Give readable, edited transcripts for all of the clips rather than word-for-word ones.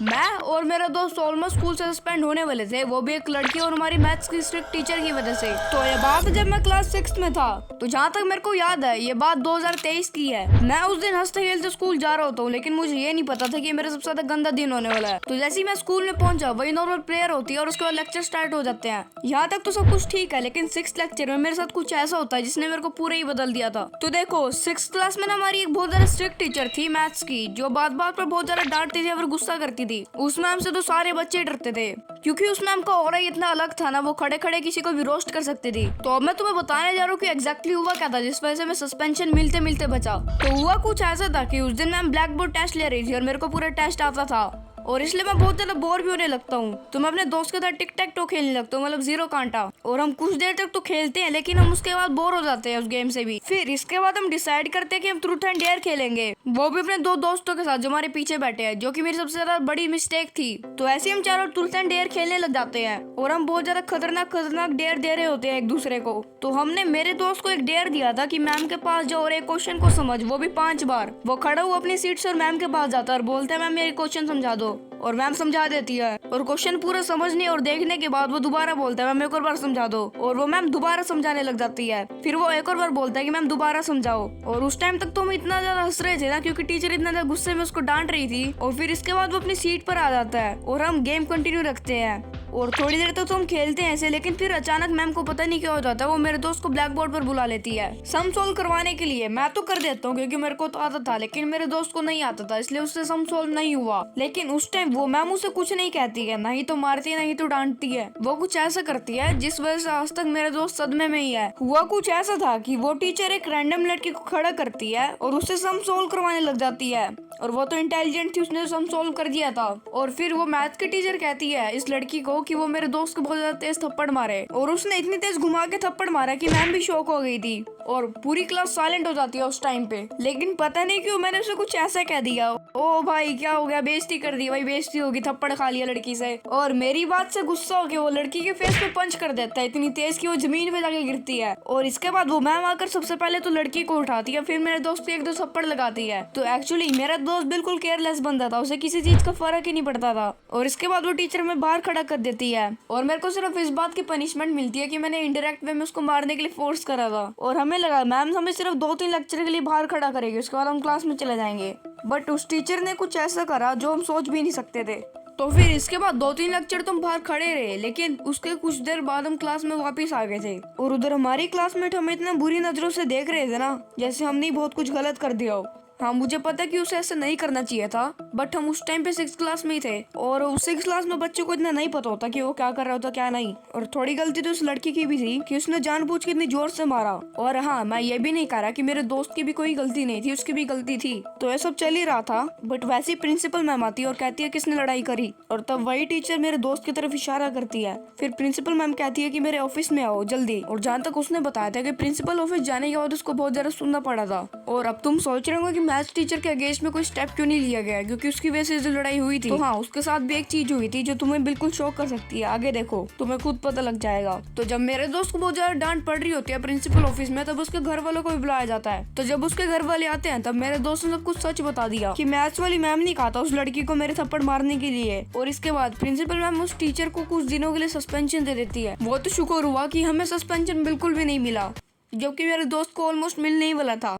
मैं और मेरा दोस्त ऑलमोस्ट स्कूल से सस्पेंड होने वाले थे, वो भी एक लड़की और हमारी मैथ्स की स्ट्रिक्ट टीचर की वजह से। तो ये बात जब मैं क्लास 6 में था, तो जहाँ तक मेरे को याद है ये बात 2023 की है। मैं उस दिन हंसते खेलते स्कूल जा रहा होता हूँ, लेकिन मुझे ये नहीं पता था कि मेरा सबसे ज्यादा गंदा दिन होने वाला है। तो जैसे ही मैं स्कूल में पहुंचा, वही नॉर्मल प्रेयर होती है और उसके बाद लेक्चर स्टार्ट हो जाते हैं। यहाँ तक तो सब कुछ ठीक है, लेकिन 6th लेक्चर में मेरे साथ कुछ ऐसा होता है जिसने मेरे को पूरा ही बदल दिया था। तो देखो 6th क्लास में ना हमारी एक बहुत ज्यादा स्ट्रिक्ट टीचर थी मैथ्स की, जो बात बात पर बहुत ज्यादा डांटती थी और गुस्सा करती थी। उस मैम से तो सारे बच्चे डरते थे, क्योंकि उस मैम का ऑरा ही इतना अलग था ना, वो खड़े खड़े किसी को भी रोस्ट कर सकती थी। तो अब मैं तुम्हें बताने जा रहा हूँ कि एग्जैक्टली हुआ क्या था जिस वजह से मैं सस्पेंशन मिलते मिलते बचा। तो हुआ कुछ ऐसा था कि उस दिन मैम ब्लैक बोर्ड टेस्ट ले रही थी और मेरे को पूरा टेस्ट आता था, और इसलिए मैं बहुत ज्यादा बोर भी होने लगता हूँ। तो मैं अपने दोस्त के साथ टिक टैक टो खेलने लगता हूँ, मतलब 0 कांटा। और हम कुछ देर तक तो खेलते हैं, लेकिन हम उसके बाद बोर हो जाते हैं उस गेम से भी। फिर इसके बाद हम डिसाइड करते हैं कि हम ट्रूथ एंड डेयर खेलेंगे, वो भी अपने 2 दोस्तों के साथ जो हमारे पीछे बैठे हैं, जो कि मेरी सबसे ज्यादा बड़ी मिस्टेक थी। तो ऐसे हम चारों ट्रूथ एंड डेयर खेलने लग जाते हैं, और हम बहुत ज्यादा खतरनाक डेयर दे रहे होते हैं एक दूसरे को। तो हमने मेरे दोस्त को एक डेयर दिया था कि मैम के पास जाओ और एक क्वेश्चन को समझ, वो भी 5 बार। वो खड़ा हुआ अपनी सीट से और मैम के पास जाता है और बोलता है मैम मेरी क्वेश्चन समझा दो, और मैम समझा देती है। और क्वेश्चन पूरा समझने और देखने के बाद वो दोबारा बोलता है मैम एक और बार समझा दो, और वो मैम दोबारा समझाने लग जाती है। फिर वो एक और बार बोलता है कि मैम दोबारा समझाओ। और उस टाइम तक तो हम इतना ज्यादा हंस रहे थे ना, क्योंकि टीचर इतना ज्यादा गुस्से में उसको डांट रही थी। और फिर इसके बाद वो अपनी सीट पर आ जाता है और हम गेम कंटिन्यू रखते हैं, और थोड़ी देर तक तो हम खेलते हैं ऐसे। लेकिन फिर अचानक मैम को पता नहीं क्या हो जाता है, वो मेरे दोस्त को ब्लैक बोर्ड पर बुला लेती है सम सोल्व करवाने के लिए। मैं तो कर देता हूँ क्योंकि मेरे को तो आता था, लेकिन मेरे दोस्त को नहीं आता था, इसलिए उससे सम सोल्व नहीं हुआ। लेकिन उस टाइम वो मैम उसे कुछ नहीं कहती है, नहीं तो मारती है नहीं तो डांटती है। वो कुछ ऐसा करती है जिस वजह से आज तक मेरे दोस्त सदमे में ही है। हुआ कुछ ऐसा था कि वो टीचर एक रैंडम लड़की को खड़ा करती है और उससे सम सोल्व करवाने लग जाती है, और वो तो इंटेलिजेंट थी, उसने सम सोल्व कर दिया था। और फिर वो मैथ्स की टीचर कहती है इस लड़की को कि वो मेरे दोस्त को बहुत ज्यादा तेज थप्पड़ मारे, और उसने इतनी तेज घुमा के थप्पड़ मारा कि मैम भी शॉक हो गई थी, और पूरी क्लास साइलेंट हो जाती है उस टाइम पे। लेकिन पता नहीं क्यों मैंने उसे कुछ ऐसा कह दिया, ओ भाई क्या हो गया, बेइज्जती कर दी भाई, बेइज्जती होगी, थप्पड़ खा लिया लड़की से। और मेरी बात से गुस्सा होकर वो लड़की के फेस पे पंच कर देता है इतनी तेज कि वो जमीन पे जाके गिरती है। और इसके बाद वो मैम आकर सबसे पहले तो लड़की को उठाती है, फिर मेरे दोस्त को 1-2 थप्पड़ लगाती है। तो एक्चुअली मेरा दोस्त बिल्कुल केयरलेस बंदा था, उसे किसी चीज का फर्क ही नहीं पड़ता था। और इसके बाद वो टीचर में बाहर खड़ा कर देती है, और मेरे को सिर्फ इस बात की पनिशमेंट मिलती है कि मैंने इंडायरेक्ट वे में उसको मारने के लिए फोर्स करा था। और हमें लगा मैम हमें सिर्फ 2-3 लेक्चर के लिए बाहर खड़ा करेगी, उसके बाद हम क्लास में चले जाएंगे। बट उस टीचर ने कुछ ऐसा करा जो हम सोच भी नहीं सकते थे। तो फिर इसके बाद 2-3 लेक्चर तो हम बाहर खड़े रहे, लेकिन उसके कुछ देर बाद हम क्लास में वापस आ गए थे। और उधर हमारी क्लासमेट हमें इतना बुरी नजरों से देख रहे थे ना, जैसे हमने बहुत कुछ गलत कर दिया हो। हाँ मुझे पता है कि उसे ऐसा नहीं करना चाहिए था, बट हम उस टाइम पे 6th क्लास में ही थे, और उस 6th क्लास में बच्चों को इतना नहीं पता होता कि वो क्या कर रहा होता क्या नहीं। और थोड़ी गलती तो उस लड़की की भी थी कि उसने जानबूझ के इतनी जोर से मारा। और हाँ मैं ये भी नहीं कह रहा कि मेरे दोस्त की भी कोई गलती नहीं थी, उसकी भी गलती थी। तो ये सब चल ही रहा था, बट वैसे ही प्रिंसिपल मैम आती है और कहती है किसने लड़ाई करी, और तब वही टीचर मेरे दोस्त की तरफ इशारा करती है। फिर प्रिंसिपल मैम कहती है कि मेरे ऑफिस में आओ जल्दी। और जहाँ तक उसने बताया था कि प्रिंसिपल ऑफिस जाने के बाद उसको बहुत ज्यादा सुनना पड़ा था। और अब तुम सोच रहे होंगे कि मैथ्स टीचर के अगेंस्ट में कोई स्टेप क्यों नहीं लिया गया, क्योंकि उसकी वजह से जो लड़ाई हुई थी। तो हाँ उसके साथ भी एक चीज हुई थी जो तुम्हें बिल्कुल शॉक कर सकती है, आगे देखो तुम्हें खुद पता लग जाएगा। तो जब मेरे दोस्त को बहुत ज्यादा डांट पड़ रही होती है प्रिंसिपल ऑफिस में, तब उसके घर वालों को भी बुलाया जाता है। तो जब उसके घर वाले आते हैं तब मेरे दोस्त ने सब कुछ सच बता दिया कि मैथ्स वाली मैम नहीं कहा था उस लड़की को मेरे थप्पड़ मारने के लिए। और इसके बाद प्रिंसिपल मैम उस टीचर को कुछ दिनों के लिए सस्पेंशन दे देती है। वो तो शुक्र हुआ कि हमें सस्पेंशन बिल्कुल भी नहीं मिला, जबकि मेरे दोस्त को ऑलमोस्ट मिलने ही वाला था।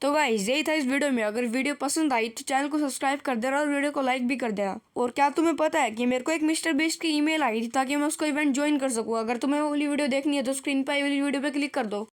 तो गाइस यही था इस वीडियो में। अगर वीडियो पसंद आई तो चैनल को सब्सक्राइब कर देना और वीडियो को लाइक भी कर देना। और क्या तुम्हें पता है कि मेरे को एक मिस्टर बीस्ट की ईमेल आई थी ताकि मैं उसको इवेंट ज्वाइन कर सकूं। अगर तुम्हें वो वाली वीडियो देखनी है तो स्क्रीन पर आई वाली वीडियो पे क्लिक कर दो।